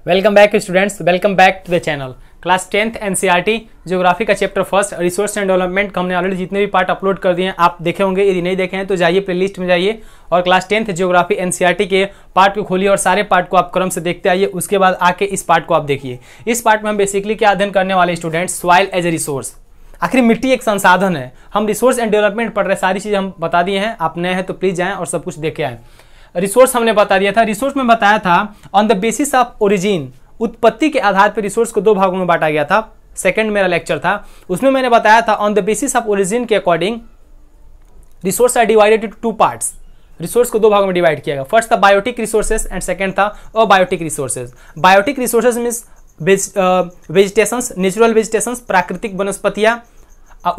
Welcome back students, welcome back to the channel. Class 10th NCERT geography का chapter first resource and development का हमने already जितने भी part upload कर दिए हैं आप देखे होंगे। यदि नहीं देखे हैं तो जाइए प्लेलिस्ट में जाइए और क्लास 10th ज्योग्राफी एनसीईआरटी के पार्ट को खोलिए और सारे पार्ट को आप क्रम से देखते आइए। उसके बाद आके इस पार्ट को आप देखिए। इस पार्ट में हम बेसिकली क्या अध्ययन करने वाले students, soil as a resource. आखिर मिट्टी एक संसाधन है। हम रिसोर्स एंड डेवलपमेंट पढ़ रहे, सारी चीज़ हम बता दिए हैं। आप नए हैं तो प्लीज़ जाएँ और सब कुछ देख के आएँ। रिसोर्स हमने बता दिया था। रिसोर्स में बताया था on the basis of origin, उत्पत्ति के आधार पर रिसोर्स को दो भागों में बांटा गया था। सेकंड मेरा लेक्चर था, उसमें मैंने बताया था on the basis of origin के according resource are divided into two parts. Resource को दो भागों में डिवाइड किया गया। फर्स्ट था बायोटिक रिसोर्सेज एंड सेकंड था abiotic resources. Biotic resources means vegetations, natural vegetations, प्राकृतिक वनस्पतियां।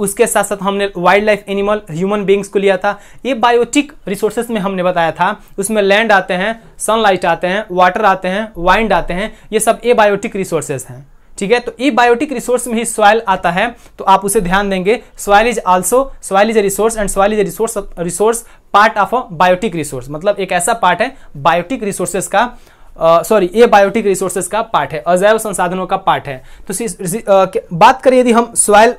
उसके साथ साथ हमने wild life animal, human beings को लिया था। ये बायोटिक रिसोर्सेज में हमने बताया था, उसमें लैंड आते हैं, सनलाइट आते हैं, वाटर आते हैं, वाइंड आते हैं, ये सब ए बायोटिक रिसोर्सेज हैं। ठीक है, तो ए बायोटिक रिसोर्स में ही सॉइल आता है, तो आप उसे ध्यान देंगे। Soil is a resource and soil is a resource part of a biotic resource. मतलब एक ऐसा पार्ट है बायोटिक रिसोर्सेज का, ये बायोटिक रिसोर्सेज का पार्ट है, अजैव संसाधनों का पार्ट है। तो बात करें यदि हम सॉइल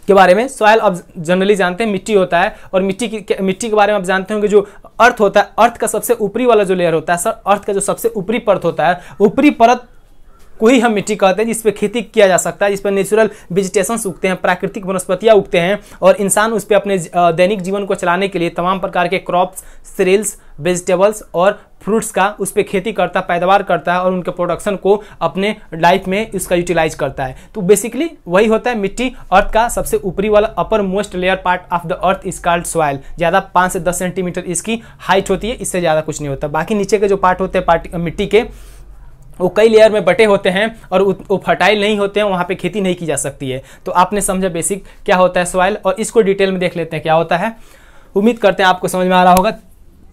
के बारे में, सॉइल अब जनरली जानते हैं मिट्टी होता है, और मिट्टी के बारे में आप जानते होंगे जो अर्थ होता है, अर्थ का सबसे ऊपरी वाला जो लेयर होता है सर, अर्थ का जो सबसे ऊपरी परत होता है, ऊपरी परत को ही हम मिट्टी कहते हैं, जिस पे खेती किया जा सकता है, जिस पर नेचुरल वेजिटेशंस उगते हैं, प्राकृतिक वनस्पतियां उगते हैं, और इंसान उस पर अपने दैनिक जीवन को चलाने के लिए तमाम प्रकार के क्रॉप्स, सीरियल्स, वेजिटेबल्स और फ्रूट्स का उस पर खेती करता है, पैदावार करता है और उनके प्रोडक्शन को अपने लाइफ में उसका यूटिलाइज करता है। तो बेसिकली वही होता है मिट्टी। अर्थ का सबसे ऊपरी वाला upper most layer part of the earth is called soil. ज़्यादा 5 से 10 सेंटीमीटर इसकी हाइट होती है, इससे ज़्यादा कुछ नहीं होता। बाकी नीचे के जो पार्ट होते हैं मिट्टी के, वो कई लेयर में बटे होते हैं और वो फर्टाइल नहीं होते हैं, वहाँ पे खेती नहीं की जा सकती है। तो आपने समझा बेसिक क्या होता है सॉइल, और इसको डिटेल में देख लेते हैं क्या होता है। उम्मीद करते हैं आपको समझ में आ रहा होगा।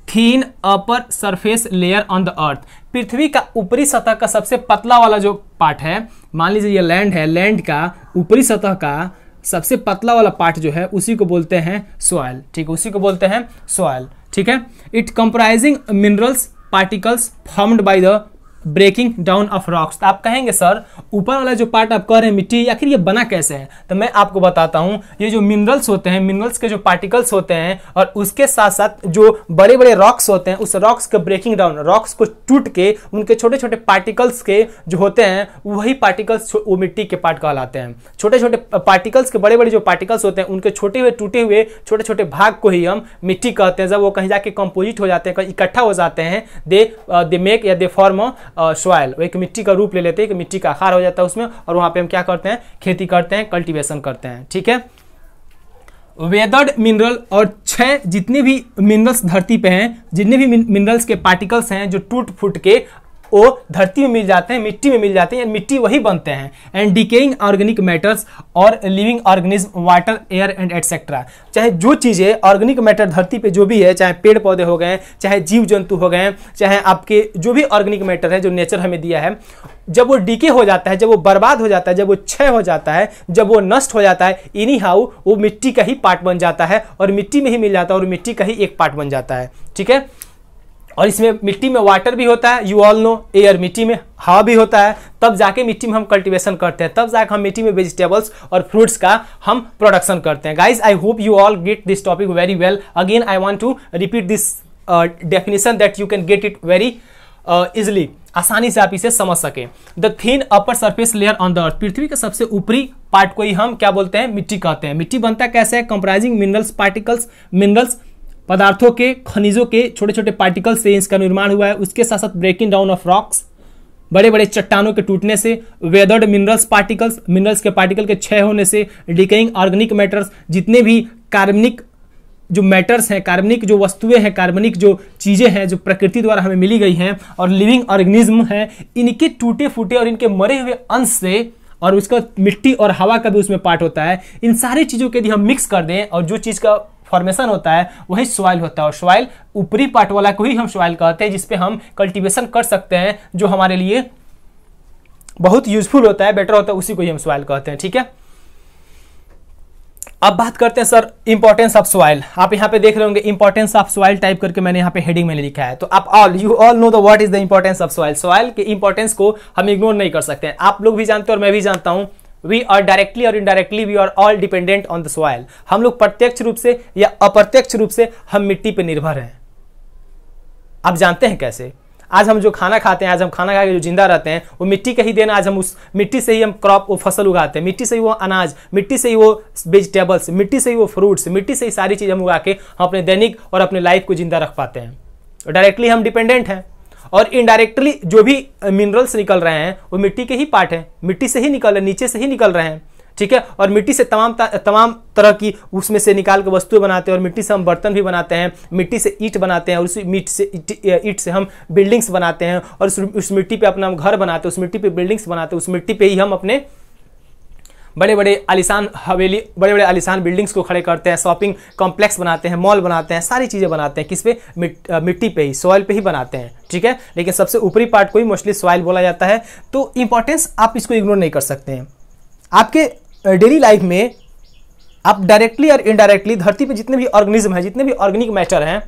Thin upper surface layer on the earth, पृथ्वी का ऊपरी सतह का सबसे पतला वाला जो पार्ट है, मान लीजिए ये लैंड है, लैंड का ऊपरी सतह का सबसे पतला वाला पार्ट जो है उसी को बोलते हैं सॉइल। ठीक है, उसी को बोलते हैं सॉइल। ठीक है, it comprising minerals particles formed by the breaking down of rocks. तो आप कहेंगे सर ऊपर वाला जो पार्ट आप कह रहे हैं मिट्टी, आखिर ये बना कैसे है? तो मैं आपको बताता हूँ। ये जो मिनरल्स होते हैं, मिनरल्स के जो पार्टिकल्स होते हैं, और उसके साथ साथ जो बड़े बड़े रॉक्स होते हैं, उस रॉक्स का ब्रेकिंग डाउन, रॉक्स को टूट के उनके छोटे छोटे पार्टिकल्स के जो होते हैं, वही पार्टिकल्स वो मिट्टी के पार्ट कहलाते हैं। छोटे छोटे पार्टिकल्स के, बड़े बड़े जो पार्टिकल्स होते हैं, उनके छोटे हुए टूटे हुए छोटे छोटे भाग को ही हम मिट्टी कहते हैं। जब वो कहीं जाके कंपोजिट हो जाते हैं, कहीं इकट्ठा हो जाते हैं, दे मेक या दे फॉर्म सॉइल। एक मिट्टी का रूप ले लेते हैं, कि मिट्टी का आकार हो जाता है उसमें, और वहां पे हम क्या करते हैं, खेती करते हैं, कल्टीवेशन करते हैं। ठीक है, वेदर्ड मिनरल, और 6 जितने भी मिनरल्स धरती पे हैं, जितने भी मिनरल्स के पार्टिकल्स हैं जो टूट फूट के वो धरती में मिल जाते हैं, मिट्टी में मिल जाते हैं, मिट्टी वही बनते हैं। एंड डिकेइंग ऑर्गेनिक मैटर्स और living organism, water, air and etcetera. चाहे जो चीज़ें ऑर्गेनिक मैटर धरती पे जो भी है, चाहे पेड़ पौधे हो गए, चाहे जीव जंतु हो गए, चाहे आपके जो भी ऑर्गेनिक मैटर है जो नेचर हमें दिया है, जब वो डीके हो जाता है, जब वो बर्बाद हो जाता है, जब वो क्षय हो जाता है, जब वो नष्ट हो जाता है, एनी हाउ वो मिट्टी का ही पार्ट बन जाता है, और मिट्टी में ही मिल जाता है, और मिट्टी का ही एक पार्ट बन जाता है। ठीक है, और इसमें मिट्टी में वाटर भी होता है, यू ऑल नो, एयर, मिट्टी में हवा भी होता है, तब जाके मिट्टी में हम कल्टीवेशन करते हैं, तब जाके हम मिट्टी में वेजिटेबल्स और फ्रूट्स का हम प्रोडक्शन करते हैं। Guys, I hope you all get this topic very well. Again I want to repeat this definition that you can get it very easily, आसानी से आप इसे समझ सके। The thin upper surface layer on the earth, पृथ्वी के सबसे ऊपरी पार्ट को ही हम क्या बोलते हैं, मिट्टी कहते हैं। मिट्टी बनता कैसे है? कंप्राइजिंग मिनरल्स पार्टिकल्स, मिनरल्स पदार्थों के, खनिजों के छोटे छोटे पार्टिकल्स से इसका निर्माण हुआ है। उसके साथ साथ ब्रेकिंग डाउन ऑफ रॉक्स, बड़े बड़े चट्टानों के टूटने से, वेदर्ड मिनरल्स पार्टिकल्स, मिनरल्स के पार्टिकल के क्षय होने से, डिकेइंग ऑर्गेनिक मैटर्स, जितने भी कार्बनिक जो मैटर्स हैं, कार्बनिक जो वस्तुएं हैं, कार्बनिक जो चीज़ें हैं जो प्रकृति द्वारा हमें मिली गई हैं, और लिविंग ऑर्गेनिज्म हैं, इनके टूटे फूटे और इनके मरे हुए अंश से, और उसका मिट्टी और हवा का भी उसमें पार्ट होता है। इन सारी चीज़ों के यदि हम मिक्स कर दें और जो चीज़ का फॉर्मेशन होता है वही सॉइल होता है। और सॉइल ऊपरी पार्ट वाला को ही हम सॉइल कहते हैं, जिसपे हम कल्टीवेशन कर सकते हैं, जो हमारे लिए बहुत यूजफुल होता है, बेटर होता है, उसी को ही हम सॉइल कहते हैं। ठीक है, अब बात करते हैं सर इंपॉर्टेंस ऑफ सॉइल। आप यहाँ पे देख रहे होंगे इंपॉर्टेंस ऑफ सॉइल टाइप करके मैंने यहाँ पे हेडिंग में लिखा है। तो आप you all know the what is the importance of soil. Soil के इंपॉर्टेंस को हम इग्नोर नहीं कर सकते हैं। आप लोग भी जानते हैं और मैं भी जानता हूँ, वी आर डायरेक्टली और indirectly we are all dependent on the soil. हम लोग प्रत्यक्ष रूप से या अप्रत्यक्ष रूप से हम मिट्टी पर निर्भर हैं। आप जानते हैं कैसे? आज हम जो खाना खाते हैं, आज हम खाना खा के जो जिंदा रहते हैं, वो मिट्टी का ही देना। आज हम उस मिट्टी से ही हम क्रॉप, वो फसल उगाते हैं, मिट्टी से ही वो अनाज, मिट्टी से ही वो वेजिटेबल्स, मिट्टी से ही वो फ्रूट्स, मिट्टी से ही सारी चीज़ हम उगा के हम अपने दैनिक और अपने लाइफ को जिंदा रख पाते हैं। डायरेक्टली हम डिपेंडेंट हैं और इनडायरेक्टली जो भी मिनरल्स निकल रहे हैं वो मिट्टी के ही पार्ट हैं, मिट्टी से ही निकल रहे हैं, नीचे से ही निकल रहे हैं, ठीक है। और मिट्टी से तमाम तरह की उसमें से निकाल के वस्तुएं बनाते हैं और मिट्टी से हम बर्तन भी बनाते हैं, मिट्टी से ईंट बनाते हैं और उसी ईंट से हम बिल्डिंग्स बनाते हैं और उस मिट्टी पे अपना हम घर बनाते हैं, उस मिट्टी पे बिल्डिंग्स बनाते हैं, उस मिट्टी पे ही हम अपने बड़े बड़े आलिशान हवेली, बड़े बड़े आलिशान बिल्डिंग्स को खड़े करते हैं, शॉपिंग कॉम्प्लेक्स बनाते हैं, मॉल बनाते हैं, सारी चीज़ें बनाते हैं। किस पे? मिट्टी पे ही, सॉइल पे ही बनाते हैं, ठीक है। लेकिन सबसे ऊपरी पार्ट को ही मोस्टली सॉइल बोला जाता है। तो इंपॉर्टेंस आप इसको इग्नोर नहीं कर सकते हैं। आपके डेली लाइफ में आप डायरेक्टली और इनडायरेक्टली धरती पे जितने भी ऑर्गेनिज्म हैं, जितने भी ऑर्गेनिक मैटर हैं,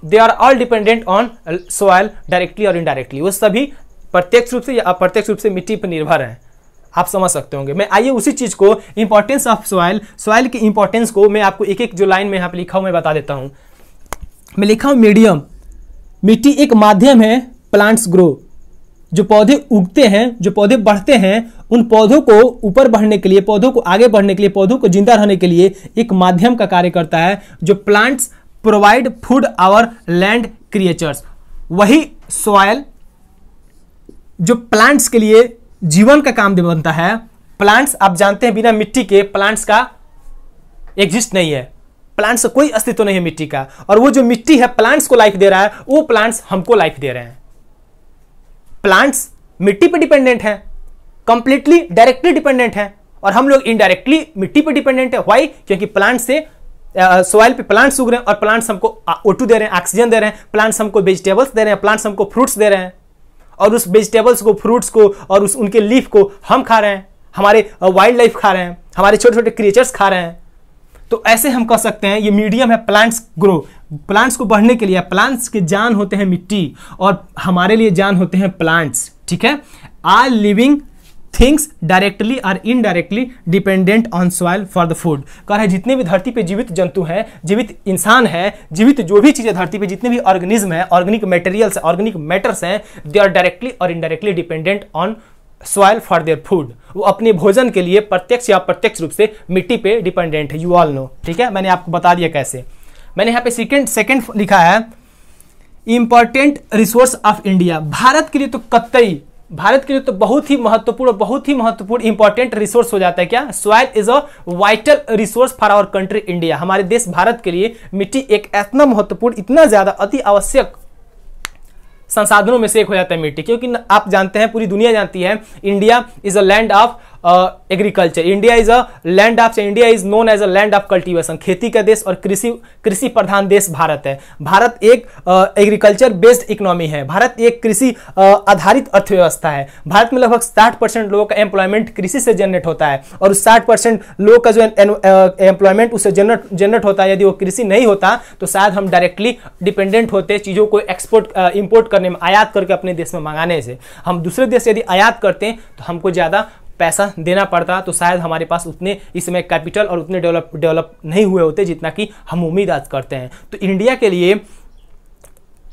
they are all dependent on soil directly और इनडायरेक्टली। वो सभी प्रत्यक्ष रूप से या अप्रत्यक्ष रूप से मिट्टी पर निर्भर हैं। आप समझ सकते होंगे। मैं आइए उसी चीज को, इंपॉर्टेंस ऑफ सॉइल, सॉइल की इंपॉर्टेंस को मैं आपको एक एक जो लाइन में यहाँ पे लिखा हूँ मैं बता देता हूँ। मैं लिखा हूँ मीडियम, मिट्टी एक माध्यम है प्लांट्स ग्रो। जो पौधे उगते हैं, जो पौधे बढ़ते हैं, उन पौधों को ऊपर बढ़ने के लिए, पौधों को आगे बढ़ने के लिए, पौधों को जिंदा रहने के लिए एक माध्यम का कार्य करता है। जो plants provide food our land creatures, वही सॉइल जो प्लांट्स के लिए जीवन का काम बनता है। प्लांट्स आप जानते हैं बिना मिट्टी के प्लांट्स का एग्जिस्ट नहीं है, प्लांट्स का कोई अस्तित्व नहीं है मिट्टी का। और वो जो मिट्टी है प्लांट्स को लाइफ दे रहा है, वो प्लांट्स हमको लाइफ दे रहे हैं। प्लांट्स मिट्टी पे डिपेंडेंट हैं, कंप्लीटली डायरेक्टली डिपेंडेंट हैं, और हम लोग इनडायरेक्टली मिट्टी पे डिपेंडेंट है। व्हाई? क्योंकि प्लांट से सॉइल पे प्लांट्स उग रहे हैं और प्लांट्स हमको O2 दे रहे हैं, ऑक्सीजन दे रहे हैं, प्लांट्स हमको वेजिटेबल्स दे रहे हैं, प्लांट्स हमको फ्रूट्स दे रहे हैं, और उस वेजिटेबल्स को, फ्रूट्स को और उनके लीफ को हम खा रहे हैं, हमारे वाइल्ड लाइफ खा रहे हैं, हमारे छोटे छोटे क्रिएचर्स खा रहे हैं। तो ऐसे हम कह सकते हैं ये मीडियम है प्लांट्स ग्रो, प्लांट्स को बढ़ने के लिए। प्लांट्स के जान होते हैं मिट्टी और हमारे लिए जान होते हैं प्लांट्स, ठीक है। ऑल लिविंग थिंग्स डायरेक्टली और indirectly dependent on soil for the food. कह रहे जितने भी धरती पे जीवित जंतु हैं, जीवित इंसान है, जीवित जो भी चीजें धरती पे, जितने भी ऑर्गेनिज्म है, ऑर्गेनिक मटेरियल्स, ऑर्गेनिक मैटर्स हैं, दे आर डायरेक्टली और indirectly dependent on soil for their food. वो अपने भोजन के लिए प्रत्यक्ष या अप्रत्यक्ष रूप से मिट्टी पे डिपेंडेंट है। यू ऑल नो, ठीक है। मैंने आपको बता दिया कैसे। मैंने यहाँ पे सेकंड लिखा है important resource of India. Bharat के लिए तो कतई, भारत के लिए तो बहुत ही महत्वपूर्ण इंपॉर्टेंट रिसोर्स हो जाता है क्या? Soil is a vital resource for our country India. हमारे देश भारत के लिए मिट्टी एक इतना महत्वपूर्ण, इतना ज्यादा अति आवश्यक संसाधनों में से एक हो जाता है मिट्टी। क्योंकि आप जानते हैं, पूरी दुनिया जानती है, India is a land of agriculture, India is a land of, India is known as a land of cultivation. खेती का देश और कृषि प्रधान देश भारत है। भारत एक एग्रीकल्चर बेस्ड इकोनॉमी है, भारत एक कृषि आधारित अर्थव्यवस्था है। भारत में लगभग 60% लोगों का एम्प्लॉयमेंट कृषि से जनरेट होता है, और उस 60% लोगों का जो एम्प्लॉयमेंट उससे जनरेट होता है, यदि वो कृषि नहीं होता तो शायद हम डायरेक्टली डिपेंडेंट होते चीज़ों को इंपोर्ट करने में, आयात करके अपने देश में मंगाने से। हम दूसरे देश से यदि आयात करते हैं तो हमको ज़्यादा पैसा देना पड़ता, तो शायद हमारे पास उतने इस समय कैपिटल और उतने डेवलप नहीं हुए होते जितना कि हम उम्मीद आज करते हैं। तो इंडिया के लिए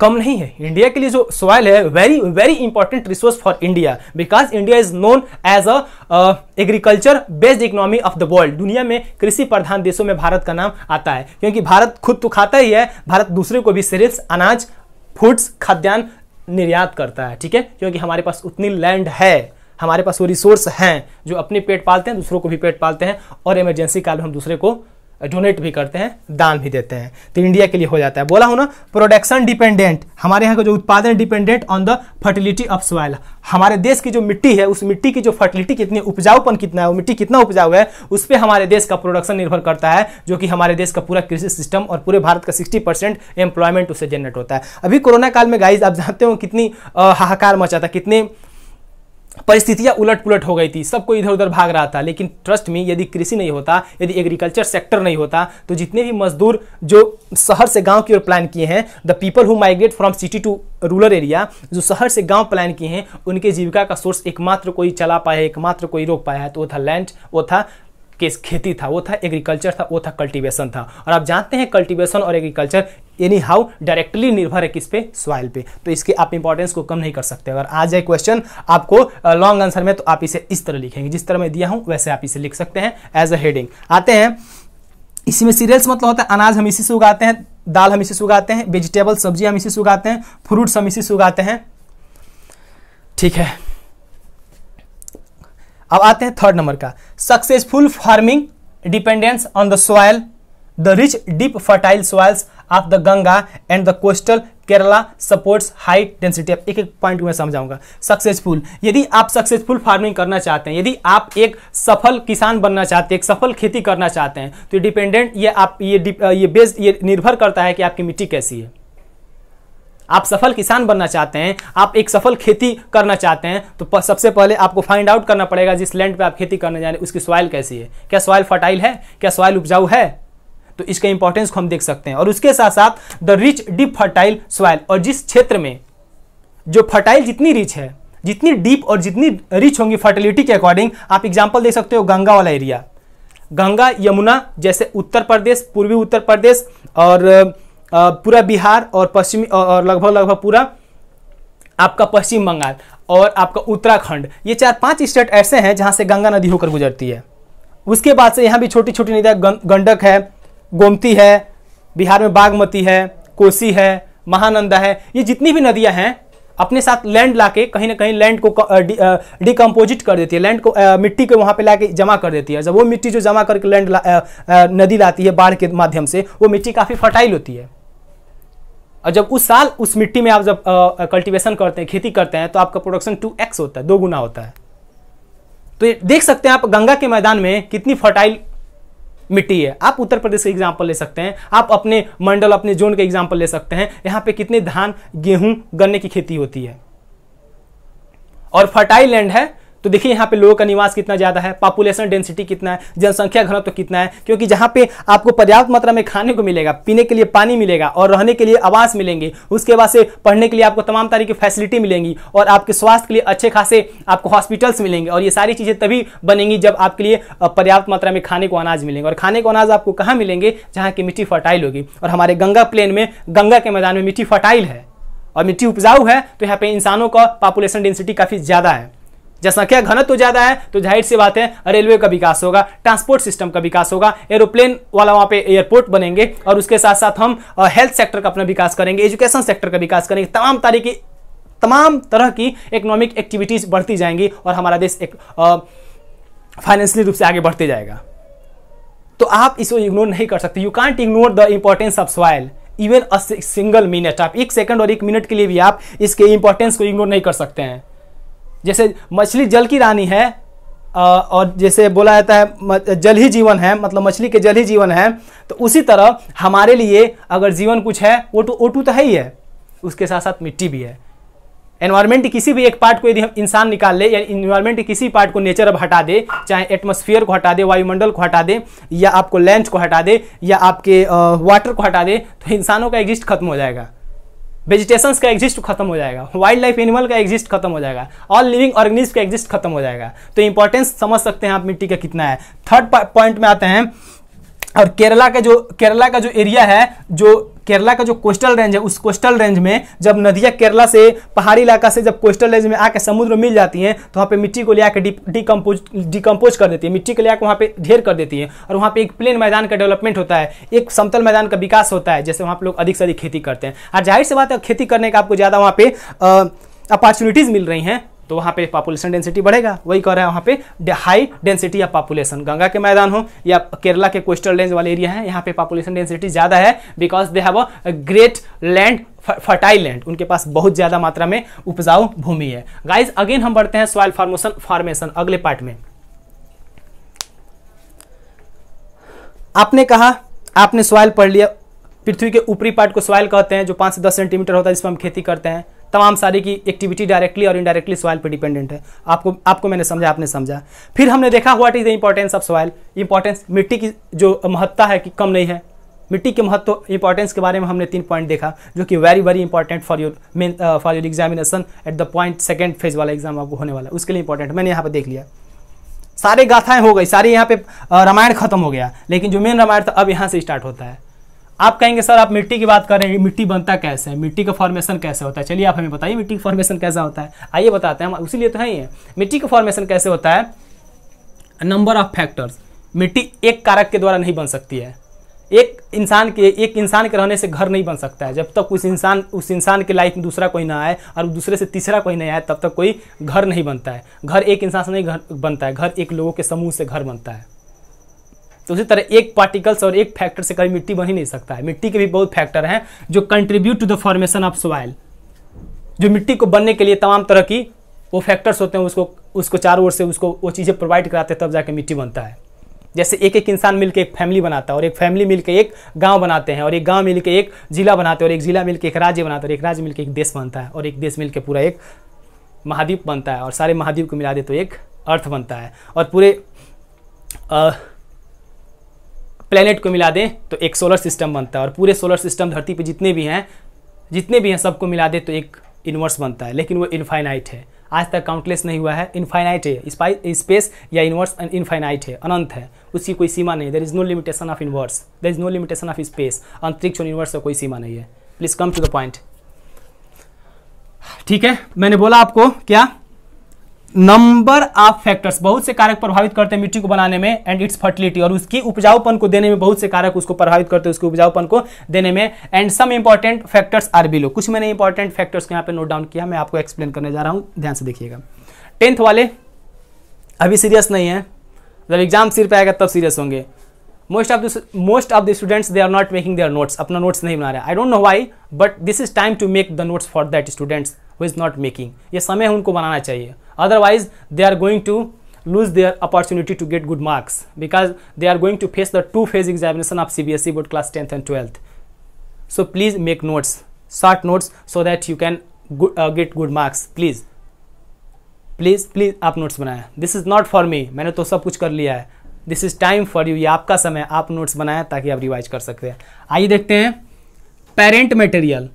कम नहीं है। इंडिया के लिए जो सॉइल है very very important resource for India, because India is known as a agriculture based economy of the world. दुनिया में कृषि प्रधान देशों में भारत का नाम आता है, क्योंकि भारत खुद तो खाता ही है, भारत दूसरे को भी सीरियल्स, अनाज, फूड्स, खाद्यान्न निर्यात करता है, ठीक है। क्योंकि हमारे पास उतनी लैंड है, हमारे पास वो रिसोर्स हैं जो अपने पेट पालते हैं, दूसरों को भी पेट पालते हैं, और इमरजेंसी काल में हम दूसरे को डोनेट भी करते हैं, दान भी देते हैं। तो इंडिया के लिए हो जाता है। बोला हो ना, प्रोडक्शन डिपेंडेंट, हमारे यहाँ का जो उत्पादन dependent on the fertility of soil. हमारे देश की जो मिट्टी है, उस मिट्टी की जो फर्टिलिटी कितनी, उपजाऊपन कितना है, वो मिट्टी कितना उपजाऊ है, उस पर हमारे देश का प्रोडक्शन निर्भर करता है, जो कि हमारे देश का पूरा कृषि सिस्टम और पूरे भारत का 60% एम्प्लॉयमेंट उससे जनरेट होता है। अभी कोरोना काल में गाइज आप जानते हो कितनी हाहाकार मचा था, कितने परिस्थितियां उलट पुलट हो गई थी, सबको इधर उधर भाग रहा था। लेकिन ट्रस्ट में, यदि कृषि नहीं होता, यदि एग्रीकल्चर सेक्टर नहीं होता, तो जितने भी मजदूर जो शहर से गांव की ओर प्लान किए हैं, the people who migrate from city to rural area, जो शहर से गांव प्लान किए हैं, उनके जीविका का सोर्स एकमात्र कोई चला पाया है, एकमात्र कोई रोक पाया है, तो वो था लैंड, वो था खेती था, वो था एग्रीकल्चर था, वो था कल्टीवेशन था। और आप जानते हैं कल्टीवेशन और एग्रीकल्चर एनी हाउ डायरेक्टली निर्भर है किस पे? सॉइल पे। तो इसके आप इंपॉर्टेंस को कम नहीं कर सकते। अगर आ जाए क्वेश्चन आपको लॉन्ग आंसर में, तो आप इसे इस तरह लिखेंगे, जिस तरह मैं दिया हूं वैसे आप इसे लिख सकते हैं एज अ हेडिंग। आते हैं, इसी में सीरियल्स मतलब होता है अनाज हम इसी से उगाते हैं, दाल हम इसी से उगाते हैं, वेजिटेबल सब्जी हम इसी से उगाते हैं, फ्रूट्स हम इसी से उगाते हैं, ठीक है। अब आते हैं थर्ड नंबर का, successful farming dependence on the soil, the rich deep fertile soils of the Ganga and the coastal Kerala supports high density. अब एक एक पॉइंट में समझाऊंगा। सक्सेसफुल, यदि आप सक्सेसफुल फार्मिंग करना चाहते हैं, यदि आप एक सफल किसान बनना चाहते हैं, एक सफल खेती करना चाहते हैं, तो डिपेंडेंट ये निर्भर करता है कि आपकी मिट्टी कैसी है। आप सफल किसान बनना चाहते हैं, आप एक सफल खेती करना चाहते हैं, तो सबसे पहले आपको फाइंड आउट करना पड़ेगा जिस लैंड पे आप खेती करने जा रहे हैं उसकी सॉइल कैसी है, क्या सॉइल फर्टाइल है, क्या सॉइल उपजाऊ है। तो इसका इंपॉर्टेंस को हम देख सकते हैं। और उसके साथ साथ the rich deep fertile soil, और जिस क्षेत्र में जो फर्टाइल जितनी रिच है, जितनी डीप और जितनी रिच होंगी फर्टिलिटी के अकॉर्डिंग, आप एग्जाम्पल देख सकते हो गंगा वाला एरिया, गंगा यमुना जैसे उत्तर प्रदेश, पूर्वी उत्तर प्रदेश और पूरा बिहार और पश्चिमी और लगभग पूरा आपका पश्चिम बंगाल और आपका उत्तराखंड, ये 4-5 स्टेट ऐसे हैं जहां से गंगा नदी होकर गुजरती है। उसके बाद से यहाँ भी छोटी छोटी नदियाँ, गंडक है, गोमती है, बिहार में बागमती है, कोसी है, महानंदा है, ये जितनी भी नदियां हैं अपने साथ लैंड लाके कहीं ना कहीं लैंड को डिकम्पोजिट कर देती है, लैंड को मिट्टी को वहां पे लाके जमा कर देती है। जब वो मिट्टी जो जमा करके लैंड नदी लाती है बाढ़ के माध्यम से, वो मिट्टी काफी फर्टाइल होती है। और जब उस साल उस मिट्टी में आप जब कल्टीवेशन करते हैं, खेती करते हैं, तो आपका प्रोडक्शन 2x होता है, 2 गुना होता है। तो ये देख सकते हैं आप गंगा के मैदान में कितनी फर्टाइल मिट्टी है। आप उत्तर प्रदेश का एग्जाम्पल ले सकते हैं, आप अपने मंडल, अपने जोन का एग्जाम्पल ले सकते हैं। यहाँ पे कितने धान, गेहूं, गन्ने की खेती होती है और फर्टाइल लैंड है। तो देखिए यहाँ पे लोगों का निवास कितना ज्यादा है, पॉपुलेशन डेंसिटी कितना है, जनसंख्या घनत्व तो कितना है, क्योंकि जहाँ पे आपको पर्याप्त मात्रा में खाने को मिलेगा, पीने के लिए पानी मिलेगा और रहने के लिए आवास मिलेंगे, उसके बाद से पढ़ने के लिए आपको तमाम तरह की फैसिलिटी मिलेंगी और आपके स्वास्थ्य के लिए अच्छे खासे आपको हॉस्पिटल्स मिलेंगे। और ये सारी चीजें तभी बनेंगी जब आपके लिए पर्याप्त मात्रा में खाने को अनाज मिलेंगे। और खाने को अनाज आपको कहाँ मिलेंगे? जहाँ की मिट्टी फर्टाइल होगी। और हमारे गंगा प्लेन में, गंगा के मैदान में मिट्टी फर्टाइल है और मिट्टी उपजाऊ है, तो यहाँ पे इंसानों का पॉपुलेशन डेंसिटी काफी ज्यादा है, जनसंख्या घनत्व तो ज्यादा है। तो जाहिर सी बात है रेलवे का विकास होगा, ट्रांसपोर्ट सिस्टम का विकास होगा, एरोप्लेन वाला वहां पे एयरपोर्ट बनेंगे और उसके साथ साथ हम हेल्थ सेक्टर का अपना विकास करेंगे, एजुकेशन सेक्टर का विकास करेंगे, तमाम तरह की इकोनॉमिक एक्टिविटीज बढ़ती जाएंगी और हमारा देश एक फाइनेंशियली रूप से आगे बढ़ते जाएगा। तो आप इसको इग्नोर नहीं कर सकते। You can't ignore the importance of soil even a single minute. आप 1 सेकंड और 1 मिनट के लिए भी आप इसके इंपॉर्टेंस को इग्नोर नहीं कर सकते हैं। जैसे मछली जल की रानी है और जैसे बोला जाता है जल ही जीवन है, मतलब मछली के जल ही जीवन है, तो उसी तरह हमारे लिए अगर जीवन कुछ है वो तो O2 तो है ही है, उसके साथ साथ मिट्टी भी है। एनवायरमेंट की किसी भी एक पार्ट को यदि हम इंसान निकाल ले या एनवायरमेंट के किसी पार्ट को नेचर अब हटा दे, चाहे एटमॉस्फेयर को हटा दे, वायुमंडल को हटा दे, या आपको लैंड को हटा दे, या आपके वाटर को हटा दे, तो इंसानों का एग्जिस्ट खत्म हो जाएगा, वेजिटेशंस का एग्जिस्ट खत्म हो जाएगा, वाइल्ड लाइफ एनिमल का एग्जिस्ट खत्म हो जाएगा, ऑल लिविंग ऑर्गेनिज्म का एग्जिस्ट खत्म हो जाएगा। तो इंपॉर्टेंस समझ सकते हैं आप मिट्टी का कितना है। थर्ड पॉइंट में आते हैं, और केरला का जो एरिया है, जो केरला का जो कोस्टल रेंज है, उस कोस्टल रेंज में जब नदियां केरला से, पहाड़ी इलाका से जब कोस्टल रेंज में आके समुद्र में मिल जाती हैं, तो वहाँ पे मिट्टी को ले आकर डिकम्पोज कर देती है, मिट्टी को ले आकर वहाँ पे ढेर कर देती है, और वहाँ पे एक प्लेन मैदान का डेवलपमेंट होता है, एक समतल मैदान का विकास होता है, जैसे वहाँ पे लोग अधिक से अधिक खेती करते हैं। और जाहिर सी बात है खेती करने का आपको ज़्यादा वहाँ पे अपॉर्चुनिटीज़ मिल रही हैं, तो वहाँ पे पॉपुलेशन डेंसिटी बढ़ेगा। वही कह रहा है वहाँ पे हाई डेंसिटी या पॉपुलेशन, गंगा के मैदान हो या केरला के कोस्टल रेंज वाले एरिया है, यहाँ पे पॉपुलेशन डेंसिटी ज़्यादा है, because they have a great land, fertile land, उनके पास बहुत ज़्यादा मात्रा में उपजाऊ भूमि है। गाइज अगेन हम बढ़ते हैं सॉइल फॉर्मेशन अगले पार्ट में। आपने कहा, आपने सॉइल पढ़ लिया, पृथ्वी के ऊपरी पार्ट को सॉइल कहते हैं, जो 5 से 10 सेंटीमीटर होता है, जिसमें हम खेती करते हैं। तमाम सारी की एक्टिविटी डायरेक्टली और इनडायरेक्टली सॉइल पे डिपेंडेंट है। आपको मैंने समझा, आपने समझा। फिर हमने देखा what is the importance of soil. Importance, मिट्टी की जो महत्ता है कि कम नहीं है। मिट्टी के महत्व इंपॉर्टेंस के बारे में हमने 3 पॉइंट देखा, जो कि very very important for your examination at the point second phase वाला एग्जाम आपको होने वाला है, उसके लिए इंपॉर्टेंट मैंने यहाँ पे देख लिया। सारे गाथाएं हो गई, सारी यहाँ पे रामायण खत्म हो गया, लेकिन जो मेन रामायण था अब यहाँ से स्टार्ट होता है। आप कहेंगे सर आप मिट्टी की बात कर रहे हैं, मिट्टी बनता कैसे है, मिट्टी का फॉर्मेशन कैसे होता है? चलिए आप हमें बताइए मिट्टी का फॉर्मेशन कैसा होता है। आइए बताते हैं, हम उसीलिए तो है ही है। मिट्टी का फॉर्मेशन कैसे होता है? Number of factors. मिट्टी एक कारक के द्वारा नहीं बन सकती है। एक इंसान के रहने से घर नहीं बन सकता है। जब तक उस इंसान के लाइफ में दूसरा कोई ना आए और दूसरे से तीसरा कोई नहीं आए, तब तक कोई घर नहीं बनता है। घर एक इंसान से नहीं घर बनता है, घर एक लोगों के समूह से घर बनता है। तो उसी तरह एक पार्टिकल्स और एक फैक्टर से कभी मिट्टी बन ही नहीं सकता है। मिट्टी के भी बहुत फैक्टर हैं जो contribute to the formation of soil. जो मिट्टी को बनने के लिए तमाम तरह की वो फैक्टर्स होते हैं, उसको चारों ओर से उसको वो चीज़ें प्रोवाइड कराते हैं, तब जाके मिट्टी बनता है। जैसे एक इंसान मिलकर एक फैमिली बनाता है, और एक फैमिली मिलकर एक गांव बनाते हैं, और एक गांव मिलकर एक जिला बनाते हैं, और एक जिला मिलकर एक राज्य बनाता है, और एक राज्य मिलकर एक देश बनता है, और एक देश मिलकर पूरा एक महाद्वीप बनता है, और सारे महाद्वीप को मिला दे तो एक अर्थ बनता है, और पूरे प्लेनेट को मिला दें तो एक सोलर सिस्टम बनता है, और पूरे सोलर सिस्टम धरती पे जितने भी हैं सबको मिला दे तो एक यूनिवर्स बनता है। लेकिन वो इनफाइनाइट है, आज तक काउंटलेस नहीं हुआ है। इनफाइनाइट है, स्पेस या यूनिवर्स इनफाइनाइट है, अनंत है, उसकी कोई सीमा नहीं। There is no limitation of universe, there is no limitation of space. अंतरिक्ष और यूनिवर्स का कोई सीमा नहीं है। Please come to the point. ठीक है, मैंने बोला आपको क्या, नंबर ऑफ फैक्टर्स, बहुत से कारक प्रभावित करते हैं मिट्टी को बनाने में, एंड इट्स फर्टिलिटी, और उसकी उपजाऊपन को देने में बहुत से कारक उसको प्रभावित करते हैं, उसके उपजाऊपन को देने में। And some important factors are below, कुछ मैंने इंपॉर्टेंट फैक्टर्स को यहाँ पे नोट डाउन किया, मैं आपको एक्सप्लेन करने जा रहा हूँ, ध्यान से देखिएगा। 10th वाले अभी सीरियस नहीं है, जब एग्जाम सिर पे आएगा तब सीरियस होंगे। Most of the students they are not making their notes, अपना नोट्स नहीं बना रहे। I don't know why, but this is time to make the notes for that students who is not making. ये समय है उनको बनाना चाहिए, otherwise they are going to lose their opportunity to get good marks, because they are going to face the 2-phase examination of CBSE board class 10th and 12th. So please make notes, short notes, so that you can get good marks. please आप notes बनाएं। This is not for me, मैंने तो सब कुछ कर लिया है। This is time for you, ये आपका समय, आप नोट्स बनाएं ताकि आप रिवाइज कर सकते हैं। आइए देखते हैं पेरेंट मटेरियल।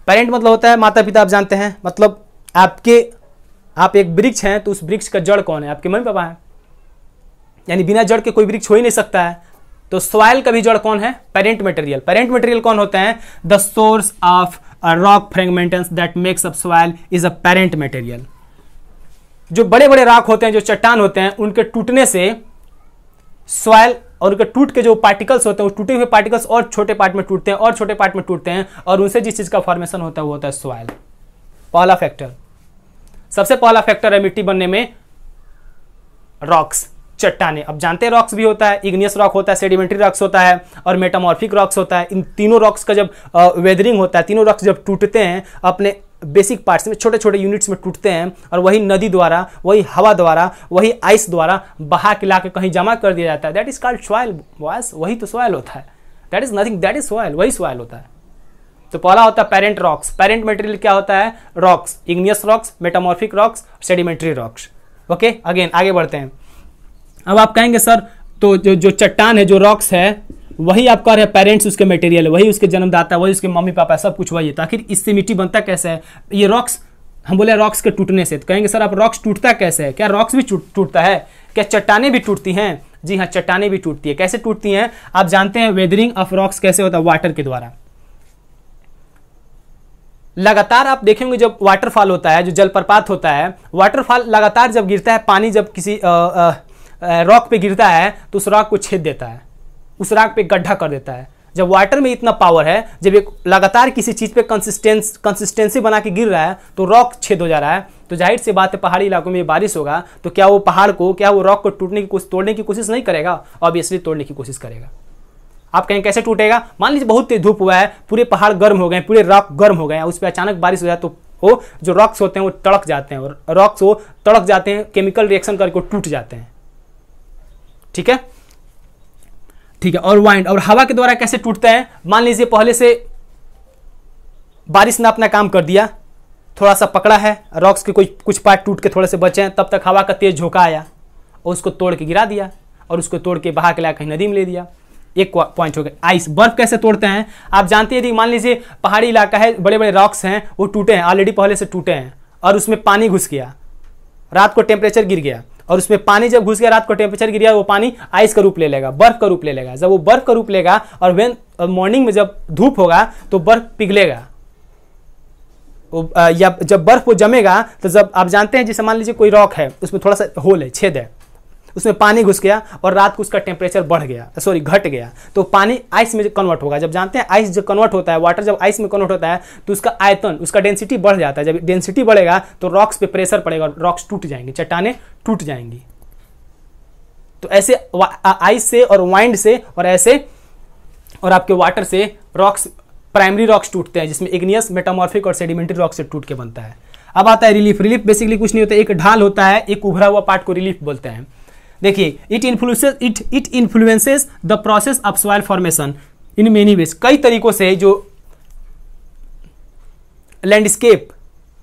पेरेंट मतलब होता है माता पिता, आप जानते हैं, मतलब आप एक वृक्ष हैं तो उस वृक्ष का जड़ कौन है? आपके मम्मी पापा हैं, यानी बिना जड़ के कोई वृक्ष हो ही नहीं सकता है। तो सॉइल का भी जड़ कौन है? Parent material. पेरेंट मटेरियल कौन होते हैं? The source of a rock fragments that makes up soil is a parent material. जो बड़े बड़े रॉक होते हैं, जो चट्टान होते हैं, उनके टूटने से सॉइल और उनके टूट के जो पार्टिकल्स होते हैं, उस टूटे हुए पार्टिकल्स और छोटे पार्ट में टूटते हैं, और छोटे पार्ट में टूटते हैं, और उनसे जिस चीज का फॉर्मेशन होता है वो होता है सॉइल। पहला फैक्टर, सबसे पहला फैक्टर है मिट्टी बनने में रॉक्स, चट्टाने। अब जानते हैं रॉक्स भी होता है, इग्नियस रॉक होता है, सेडिमेंट्री रॉक्स होता है, और मेटामॉर्फिक रॉक्स होता है। इन तीनों रॉक्स का जब वेदरिंग होता है, तीनों रॉक्स जब टूटते हैं अपने बेसिक पार्ट्स में, छोटे छोटे यूनिट्स में टूटते हैं, और वही नदी द्वारा, वही हवा द्वारा, वही आइस द्वारा बहा के लाके कहीं जमा कर दिया जाता है। That is called soil boys, वही तो सॉइल होता है। That is nothing, that is soil, वही सॉइल होता है। तो पहला होता है पेरेंट रॉक्स। पेरेंट मटेरियल क्या होता है? Rocks, igneous rocks, metamorphic rocks, sedimentary rocks. Okay, again आगे बढ़ते हैं। अब आप कहेंगे सर तो जो चट्टान है, जो रॉक्स है, वही आप कह रहे हैं पेरेंट्स उसके मटेरियल है, वही उसके जन्मदाता, वही उसके मम्मी पापा, सब कुछ वही है। तो आखिर इससे मिट्टी बनता कैसे है? ये रॉक्स, हम बोले रॉक्स के टूटने से। तो कहेंगे सर आप रॉक्स टूटता कैसे है? क्या रॉक्स भी टूटता है? क्या चट्टाने भी टूटती हैं? जी हाँ, चट्टाने भी टूटती है। कैसे टूटती हैं? आप जानते हैं वेदरिंग ऑफ रॉक्स कैसे होता है? वाटर के द्वारा। लगातार आप देखेंगे जब वाटरफॉल होता है, जो जलप्रपात होता है, वाटरफॉल लगातार जब गिरता है, पानी जब किसी रॉक पे गिरता है तो उस रॉक को छेद देता है, उस रॉक पे गड्ढा कर देता है। जब वाटर में इतना पावर है, जब एक लगातार किसी चीज पे कंसिस्टेंसी बना के गिर रहा है तो रॉक छेद हो जा रहा है, तो जाहिर सी बात है पहाड़ी इलाकों में बारिश होगा तो क्या वो पहाड़ को, क्या वो रॉक को तोड़ने की कोशिश नहीं करेगा? ऑब्वियसली तोड़ने की कोशिश करेगा। आप कहें कैसे टूटेगा? मान लीजिए बहुत तेज धूप हुआ है, पूरे पहाड़ गर्म हो गए, पूरे रॉक गर्म हो गए, उस पर अचानक बारिश हो जाए तो वो जो रॉक्स होते हैं वो तड़क जाते हैं, और रॉक्स वो तड़क जाते हैं, केमिकल रिएक्शन करके टूट जाते हैं। ठीक है, ठीक है। और वाइंड और हवा के द्वारा कैसे टूटते हैं? मान लीजिए पहले से बारिश ने अपना काम कर दिया, थोड़ा सा पकड़ा है, रॉक्स के कुछ पार्ट टूट के थोड़े से बचे हैं, तब तक हवा का तेज झोंका आया और उसको तोड़ के गिरा दिया और उसको तोड़ के बहा के ला कहीं नदी में ले दिया। एक पॉइंट हो गया। आइस, बर्फ कैसे तोड़ते हैं आप जानते हैं। यदि मान लीजिए पहाड़ी इलाका है, बड़े बड़े रॉक्स हैं, वो टूटे हैं, ऑलरेडी पहले से टूटे हैं और उसमें पानी घुस गया, रात को टेम्परेचर गिर गया और उसमें पानी जब घुस गया, रात को टेम्परेचर गिर गया, वो पानी आइस का रूप ले लेगा, बर्फ का रूप ले लेगा। जब वो बर्फ का रूप लेगा और मॉर्निंग में जब धूप होगा तो बर्फ पिघलेगा, या जब बर्फ वो जमेगा तो जब आप जानते हैं, जैसे मान लीजिए कोई रॉक है, उसमें थोड़ा सा होल है, छेद है, उसमें पानी घुस गया और रात को उसका टेम्परेचर बढ़ गया, सॉरी घट गया, तो पानी आइस में कन्वर्ट होगा। जब जानते हैं आइस जब कन्वर्ट होता है, वाटर जब आइस में कन्वर्ट होता है तो उसका आयतन, उसका डेंसिटी बढ़ जाता है। जब डेंसिटी बढ़ेगा तो रॉक्स पे प्रेशर पड़ेगा, रॉक्स टूट जाएंगे, चट्टानें टूट जाएंगी। तो ऐसे आइस से और वाइंड से और ऐसे और आपके वाटर से रॉक्स, प्राइमरी रॉक्स टूटते हैं, जिसमें इग्नियस, मेटामॉर्फिक और सेडिमेंट्री रॉक से टूट के बनता है। अब आता है रिलीफ। रिलीफ बेसिकली कुछ नहीं होता, एक ढाल होता है, एक उभरा हुआ पार्ट को रिलीफ बोलते हैं। देखिए, it influences the process of soil formation in many ways. कई तरीकों से जो लैंडस्केप,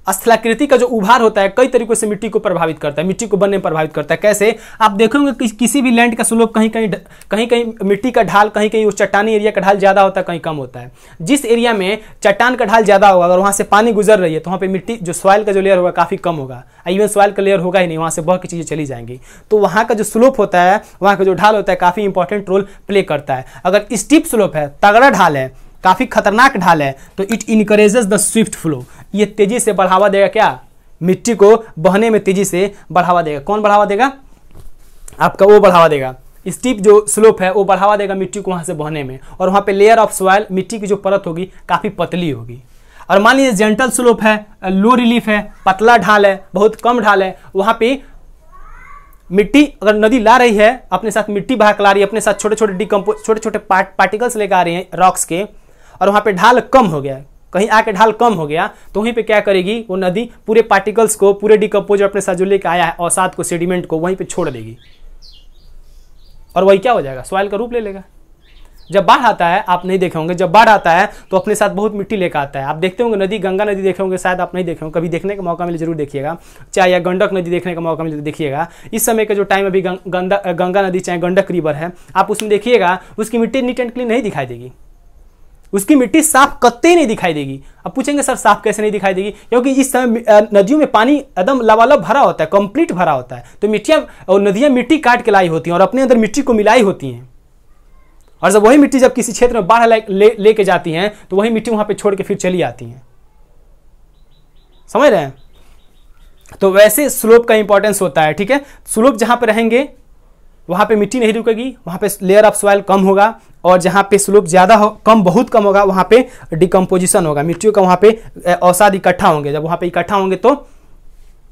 स्थलाकृति का जो उभार होता है, कई तरीकों से मिट्टी को प्रभावित करता है, मिट्टी को बनने में प्रभावित करता है। कैसे? आप देखोगे कि किसी भी लैंड का स्लोप कहीं कहीं मिट्टी का ढाल, कहीं कहीं उस चट्टानी एरिया का ढाल ज्यादा होता है, कहीं कम होता है। जिस एरिया में चट्टान का ढाल ज्यादा होगा, अगर वहां से पानी गुजर रही है तो वहां पे मिट्टी, जो सॉइल का जो लेयर होगा काफी कम होगा, इवन सॉइल का लेयर होगा ही नहीं, वहां से बह की चीजें चली जाएंगी। तो वहां का जो स्लोप होता है, वहां का जो ढाल होता है, काफी इंपॉर्टेंट रोल प्ले करता है। अगर स्टीप स्लोप है, तगड़ा ढाल है, काफी खतरनाक ढाल है, तो it encourages the Swift flow, ये तेजी से बढ़ावा देगा क्या? मिट्टी को बहने में तेजी से बढ़ावा देगा। कौन बढ़ावा देगा? आपका वो बढ़ावा देगा, स्टीप जो स्लोप है वो बढ़ावा देगा मिट्टी को वहां से बहने में, और वहां पे लेयर ऑफ सॉइल, मिट्टी की जो परत होगी काफी पतली होगी। और मान लीजिए जेंटल स्लोप है, लो रिलीफ है, पतला ढाल है, बहुत कम ढाल है, वहां पे मिट्टी, अगर नदी ला रही है अपने साथ, मिट्टी बहा के ला रही है अपने साथ, छोटे छोटे पार्टिकल्स लेकर आ रही हैं रॉक्स के, और वहां पे ढाल कम हो गया, कहीं आके ढाल कम हो गया, तो वहीं पे क्या करेगी वो नदी? पूरे पार्टिकल्स को, पूरे डिकम्पोजर अपने साथ जो लेके आया है, अवसाद को, सेडिमेंट को वहीं पे छोड़ देगी, और वही क्या हो जाएगा? सॉइल का रूप ले लेगा। जब बाढ़ आता है, आप नहीं देखे होंगे, जब बाढ़ आता है तो अपने साथ बहुत मिट्टी लेकर आता है। आप देखते होंगे नदी, गंगा नदी देखे होंगे, शायद आप नहीं देखे होंगे, कभी देखने का मौका मिले जरूर देखिएगा, चाहे या गंडक नदी देखने का मौका मिले तो देखिएगा। इस समय का जो टाइम अभी गंगा नदी चाहे गंडक रिवर है, आप उसमें देखिएगा, उसकी मिट्टी नीट एंड क्लीन नहीं दिखाई देगी, उसकी मिट्टी साफ कतई नहीं दिखाई देगी। अब पूछेंगे सर साफ कैसे नहीं दिखाई देगी? क्योंकि इस समय नदियों में पानी एकदम लबालब भरा होता है, कंप्लीट भरा होता है, तो मिट्टियां और नदियां मिट्टी काट के लाई होती हैं और अपने अंदर मिट्टी को मिलाई होती हैं, और जब वही मिट्टी जब किसी क्षेत्र में बाढ़ लेके जाती हैं तो वही मिट्टी वहां पे छोड़ के फिर चली आती हैं। समझ रहे हैं? तो वैसे स्लोप का इंपॉर्टेंस होता है, ठीक है। स्लोप जहां पे रहेंगे वहां पे मिट्टी नहीं रुकेगी, वहां पे लेयर ऑफ सॉइल कम होगा, और जहां पे स्लोप ज्यादा हो, कम, बहुत कम होगा, वहां पे डिकम्पोजिशन होगा, मिट्टियों का वहां पे अवसाद इकट्ठा होंगे। जब वहां पे इकट्ठा होंगे तो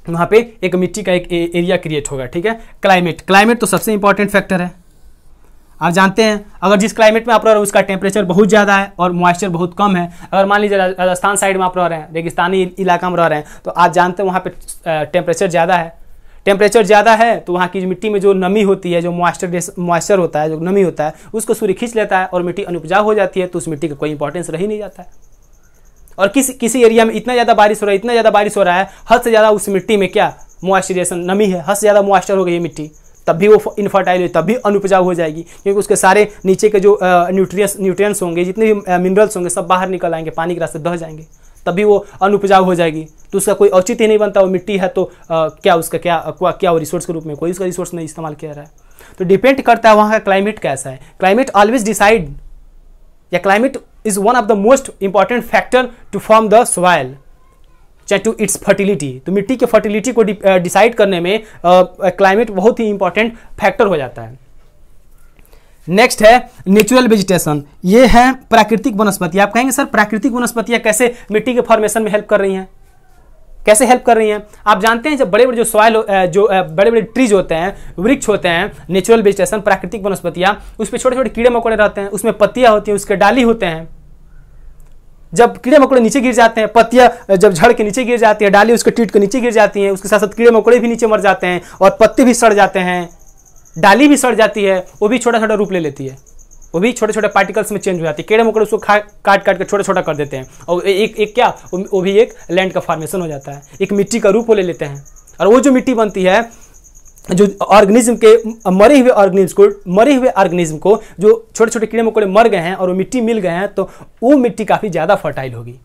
वहां पे एक मिट्टी का एक एरिया क्रिएट होगा, ठीक है। क्लाइमेट तो सबसे इंपॉर्टेंट फैक्टर है। आप जानते हैं अगर जिस क्लाइमेट में आप रह रहे हैं उसका टेम्परेचर बहुत ज़्यादा है और मॉइस्चर बहुत कम है, अगर मान लीजिए राजस्थान साइड में आप रह रहे हैं, रेगिस्तानी इलाका में रह रहे हैं, तो आप जानते हैं वहाँ पे टेम्परेचर ज़्यादा है। टेम्परेचर ज़्यादा है तो वहाँ की मिट्टी में जो नमी होती है, जो मॉइस्चर होता है, जो नमी होता है, उसको सूर्य खींच लेता है और मिट्टी अनुपजाऊ हो जाती है, तो उस मिट्टी का कोई इंपॉर्टेंस रह ही नहीं जाता है। और किसी एरिया में इतना ज़्यादा बारिश हो रहा है, इतना ज़्यादा बारिश हो रहा है, हद से ज़्यादा उस मिट्टी में क्या मॉइस्चराइजेशन, नमी है, हद से ज़्यादा मॉइस्चर हो गई है मिट्टी, तब भी वो इनफर्टाइल हुई, तब भी अनुपजाऊ हो जाएगी, क्योंकि उसके सारे नीचे के जो न्यूट्रिएंट्स होंगे, जितने भी मिनरल्स होंगे, सब बाहर निकल आएंगे, पानी के रास्ते दह जाएंगे, तब भी वो अनुपजाऊ हो जाएगी। तो उसका कोई औचित्य नहीं बनता। वो मिट्टी है तो क्या उसका क्या वो रिसोर्स के रूप में कोई उसका रिसोर्स नहीं इस्तेमाल किया रहा है। तो डिपेंड करता है वहाँ का क्लाइमेट कैसा है। क्लाइमेट ऑलवेज डिसाइड, या climate is one of the most important factor to form the soil, चाहे टू इट्स फर्टिलिटी। तो मिट्टी के फर्टिलिटी को डिसाइड करने में क्लाइमेट बहुत ही इंपॉर्टेंट फैक्टर हो जाता है। नेक्स्ट है नेचुरल वेजिटेशन, ये है प्राकृतिक वनस्पति। आप कहेंगे सर प्राकृतिक वनस्पतियां कैसे मिट्टी के फॉर्मेशन में हेल्प कर रही हैं, कैसे हेल्प कर रही हैं? आप जानते हैं जब बड़े बड़े जो सॉइल, जो बड़े बड़े ट्रीज होते हैं, वृक्ष होते हैं, नेचुरल वेजिटेशन, प्राकृतिक वनस्पतियां, उस पर छोटे छोटे कीड़े मकोड़े रहते हैं, उसमें पत्तियां होती हैं, उसके डाली होते हैं। जब कीड़े मकोड़े नीचे गिर जाते हैं, पत्तियां जब झड़ के नीचे गिर जाती है, डाली उसके टीट के नीचे गिर जाती हैं, उसके साथ साथ कीड़े मकोड़े भी नीचे मर जाते हैं और पत्ते भी सड़ जाते हैं, डाली भी सड़ जाती है, वो भी छोटा छोटा रूप ले लेती है। वो भी छोटे छोटे पार्टिकल्स में चेंज हो जाती है। कीड़े मकोड़े उसको काट काट के छोटा छोटा कर देते हैं और एक क्या वो भी एक लैंड का फॉर्मेशन हो जाता है, एक मिट्टी का रूप वो ले लेते हैं। और वो जो मिट्टी बनती है, जो ऑर्गेनिज्म के मरे हुए ऑर्गेनिज्म को जो छोटे छोटे कीड़े मकोड़े मर गए हैं और वो मिट्टी मिल गए हैं, तो वो मिट्टी काफ़ी ज़्यादा फर्टाइल होगी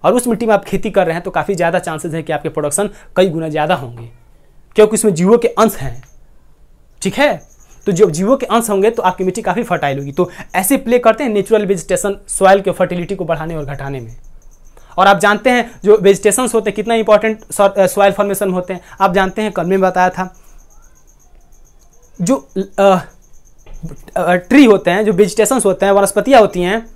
और उस मिट्टी में आप खेती कर रहे हैं तो काफ़ी ज़्यादा चांसेस है कि आपके प्रोडक्शन कई गुना ज़्यादा होंगे, क्योंकि उसमें जीवों के अंश हैं। ठीक है, तो जब जीवों के अंश होंगे तो आपकी मिट्टी काफ़ी फर्टाइल होगी। तो ऐसे प्ले करते हैं नेचुरल वेजिटेशन सॉइल के फर्टिलिटी को बढ़ाने और घटाने में। और आप जानते हैं जो वेजिटेशंस होते हैं कितना इंपॉर्टेंट सॉइल फॉर्मेशन में होते हैं। आप जानते हैं कल में बताया था, जो ट्री होते हैं, जो वेजिटेशंस होते हैं, वनस्पतियाँ होती हैं,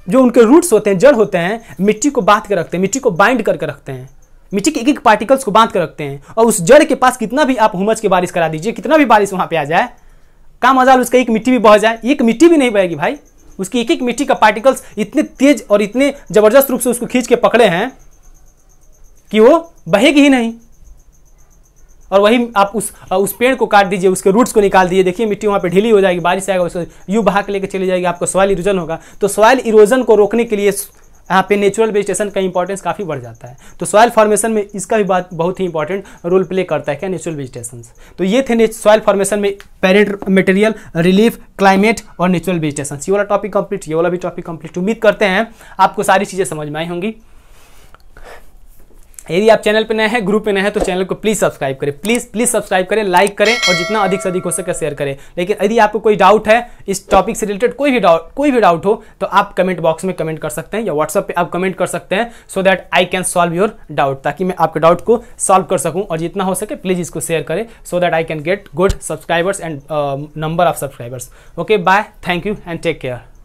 जो उनके रूट्स होते हैं, जड़ होते हैं, मिट्टी को बांध के रखते हैं, मिट्टी को बाइंड करके रखते हैं, मिट्टी के एक एक पार्टिकल्स को बांध के रखते हैं। और उस जड़ के पास कितना भी आप हुमस की बारिश करा दीजिए, कितना भी बारिश वहाँ पे आ जाए, का मजाल उसका एक मिट्टी भी बह जाए, एक मिट्टी भी नहीं बहेगी भाई। उसकी एक एक मिट्टी का पार्टिकल्स इतने तेज और इतने जबरदस्त रूप से उसको खींच के पकड़े हैं कि वो बहेगी ही नहीं। और वही आप उस पेड़ को काट दीजिए, उसके रूट्स को निकाल दीजिए, देखिए मिट्टी वहाँ पे ढीली हो जाएगी, बारिश आएगा उसको यूँ बहा के लेके चली जाएगी, आपको सॉइल इरोजन होगा। तो सॉइल इरोजन को रोकने के लिए यहाँ पे नेचुरल वेजिटेशन का इंपॉर्टेंस काफ़ी बढ़ जाता है। तो सॉइल फॉर्मेशन में इसका भी बात बहुत ही इंपॉर्टेंट रोल प्ले करता है क्या, नेचुरल वेजिटेशन। तो ये थे सॉइल फॉर्मेशन में पेरेंट मटेरियल, रिलीफ, क्लाइमेट और नेचुरल वेजिटेशन। ये वाला टॉपिक कंप्लीट, ये वाला भी टॉपिक कंप्लीट। उम्मीद करते हैं आपको सारी चीज़ें समझ में आई होंगी। यदि आप चैनल पे नए हैं, ग्रुप पे नए हैं, तो चैनल को प्लीज़ सब्सक्राइब करें, प्लीज़ सब्सक्राइब करें, लाइक करें और जितना अधिक से अधिक हो सके शेयर करें। लेकिन यदि आपको कोई डाउट है इस टॉपिक से रिलेटेड, कोई भी डाउट हो, तो आप कमेंट बॉक्स में कमेंट कर सकते हैं या व्हाट्सएप पे आप कमेंट कर सकते हैं, सो that I can solve your doubt, ताकि मैं आपके डाउट को सॉल्व कर सकूँ। और जितना हो सके प्लीज़ इसको शेयर करें, so that I can get good subscribers and number of subscribers. Okay, bye, thank you and take care.